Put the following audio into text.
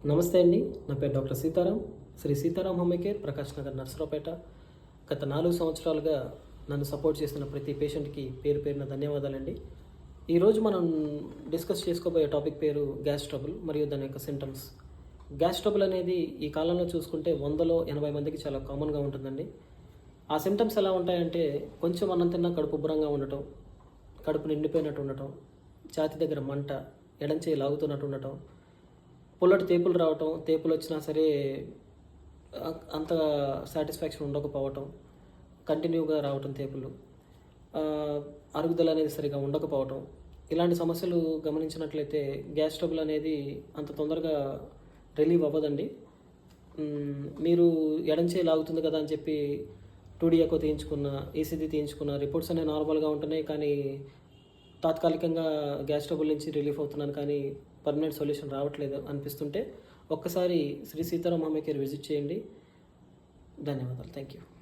నమస్తే అండి. నా పేరు doctor Sitaram. Shri Sitaram home care, Prakash Nagar, Narasaraopet. గత 4 సంవత్సరాలుగా నన్ను సపోర్ట్ చేస్తున్న ప్రతి పేషెంట్‌కి పేరు పేరున ధన్యవాదాలండి. ఈరోజు మనం డిస్కస్ చేసుకోబోయే టాపిక్ పేరు గ్యాస్ ట్రబుల్ మరియు దాని యొక్క సింటమ్స్. గ్యాస్ ట్రబుల్ అనేది ఈ కాలంలో చూసుకుంటే 100లో 80 మందికి చాలా కామన్‌గా ఉంటుందండి. ఆ సింటమ్స్ ఎలా ఉంటాయంటే కొంచెం అన్నం తిన్నా కడుపు ఉబ్బరంగా ఉండటం, కడుపు నిండిపోయినట్టు ఉండటం, ఛాతీ దగ్గర మంట, ఎడం చేయి లాగుతున్నట్టు ఉండటం, పుల్లటి తేపులు రావటం, తేపులొచ్చినా సరే అంత సాటిస్ఫాక్షన్ ఉండకపోవటం, కంటిన్యూగా రావటం తేపులు, అరుగుదల అనేది సరిగ్గా ఉండకపోవటం, ఇలాంటి సమస్యలు గమనించినట్లయితే గ్యాస్ ట్రబుల్ అనేది అంత తొందరగా రిలీవ్ అవ్వదండి. మీరు ఎడం చేయి లాగుతుంది కదా అని చెప్పి 2D ఎకో తీయించుకున్న, ఈసీజీ తీయించుకున్న, రిపోర్ట్స్ అనేవి నార్మల్‌గా ఉంటున్నాయి. కానీ తాత్కాలికంగా గ్యాస్ ట్రబుల్ నుంచి రిలీఫ్ అవుతున్నాను కానీ పర్మనెంట్ సొల్యూషన్ రావట్లేదు అనిపిస్తుంటే ఒక్కసారి Shri Sitaram home care visit చేయండి. ధన్యవాదాలు. Thank you.